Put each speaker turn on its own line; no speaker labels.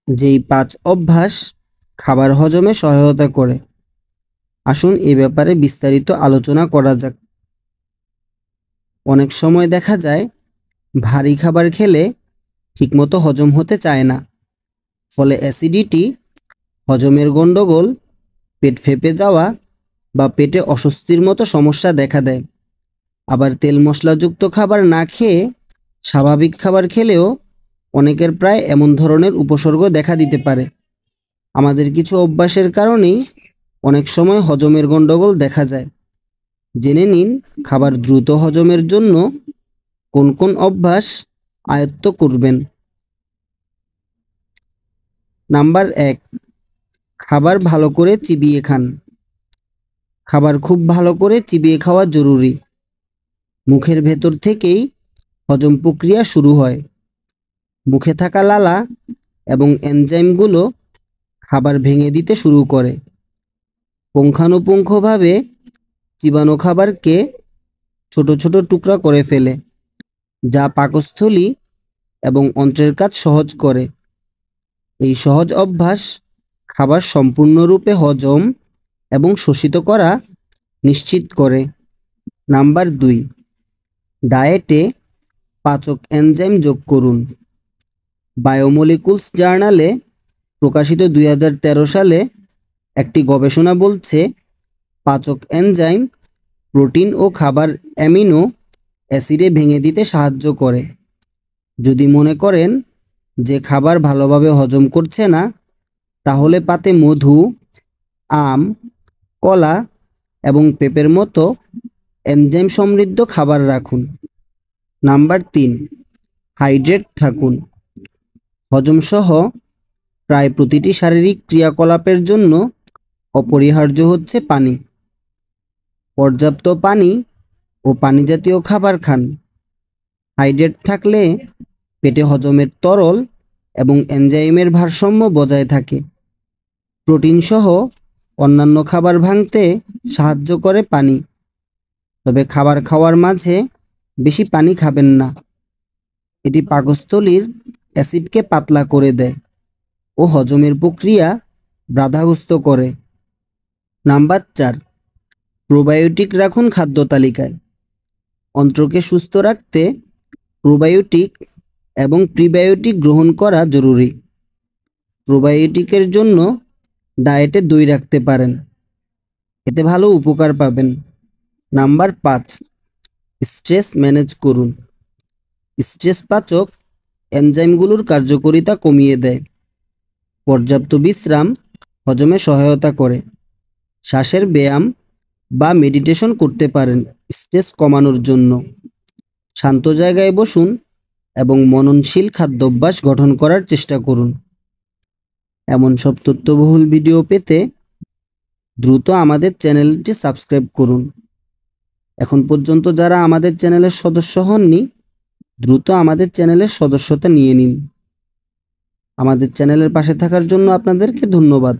যেই 5 অভ্যাস খাবার হজমে সহায়তা করে। আসুন এ ব্যাপারে বিস্তারিত আলোচনা করা যাক। অনেক সময় দেখা যায় ভারী খাবার খেলে ঠিকমতো হজম হতে চায় না, ফলে অ্যাসিডিটি, হজমের গণ্ডগোল, পেট ফেঁপে যাওয়া বা পেটে অস্বস্তির মতো সমস্যা দেখা দেয়। আবার তেল মশলাযুক্ত খাবার না খেয়ে স্বাভাবিক খাবার খেলেও অনেকের প্রায় এমন ধরনের উপসর্গ দেখা দিতে পারে। আমাদের কিছু অভ্যাসের কারণেই অনেক সময় হজমের গণ্ডগোল দেখা যায়। জেনে নিন খাবার দ্রুত হজমের জন্য কোন কোন অভ্যাস আয়ত্ত করবেন। নাম্বার 1, খাবার ভালো করে চিবিয়ে খান। খাবার খুব ভালো করে চিবিয়ে খাওয়া জরুরি। মুখের ভেতর থেকেই হজম প্রক্রিয়া শুরু হয়। মুখে থাকা লালা এবং এনজাইমগুলো খাবার ভেঙে দিতে শুরু করে। পুঙ্খানুপুঙ্খভাবে চিবানো খাবারকে ছোট ছোট টুকরা করে ফেলে, যা পাকস্থলী এবং অন্ত্রের কাজ সহজ করে। এই সহজ অভ্যাস খাবার সম্পূর্ণরূপে হজম এবং শোষিত করা নিশ্চিত করে। নাম্বার 2, ডায়েটে পাচক এনজাইম যোগ করুন। বায়োমলিকুলস জার্নালে প্রকাশিত 2013 সালে একটি গবেষণা বলছে পাচক এনজাইম প্রোটিন ও খাবার অ্যামিনো অ্যাসিডে ভেঙে দিতে সাহায্য করে। যদি মনে করেন যে খাবার ভালোভাবে হজম করছে না, তাহলে পাতে মধু, আম, কলা এবং পেঁপের মতো এনজাইম সমৃদ্ধ খাবার রাখুন। নাম্বার 3, হাইড্রেট থাকুন। হজম সহ প্রায় প্রতিটি শারীরিক ক্রিয়াকলাপের জন্য অপরিহার্য হচ্ছে পানি। পর্যাপ্ত পানি ও পানি জাতীয় খাবার খান। হাইড্রেট থাকলে পেটে হজমের তরল এবং এনজাইমের ভারসাম্য বজায় থাকে। প্রোটিন সহ অন্যান্য খাবার ভাঙতে সাহায্য করে পানি, তবে খাবার খাওয়ার মাঝে বেশি পানি খাবেন না। এটি পাকস্থলীর অ্যাসিডকে পাতলা করে দেয় ও হজমের প্রক্রিয়া বাধাগ্রস্ত করে। নাম্বার 4, প্রোবায়োটিক রাখুন খাদ্য তালিকায়। অন্ত্রকে সুস্থ রাখতে প্রোবায়োটিক এবং প্রিবায়োটিক গ্রহণ করা জরুরি। প্রোবায়োটিকের জন্য ডায়েটে দই রাখতে পারেন, এতে ভালো উপকার পাবেন। নাম্বার 5, স্ট্রেস ম্যানেজ করুন। স্ট্রেস পাচক এনজাইমগুলোর কার্যকারিতা কমিয়ে দেয়। পর্যাপ্ত বিশ্রাম হজমে সহায়তা করে। শ্বাসের ব্যায়াম বা মেডিটেশন করতে পারেন স্ট্রেস কমানোর জন্য। শান্ত জায়গায় বসুন এবং মননশীল খাদ্যাভ্যাস গঠন করার চেষ্টা করুন। এমন সব তথ্যবহুল ভিডিও পেতে দ্রুত আমাদের চ্যানেলটি সাবস্ক্রাইব করুন। এখন পর্যন্ত যারা আমাদের চ্যানেলের সদস্য হননি, দ্রুত আমাদের চ্যানেলের সদস্যতা নিয়ে নিন। আমাদের চ্যানেলের পাশে থাকার জন্য আপনাদেরকে ধন্যবাদ।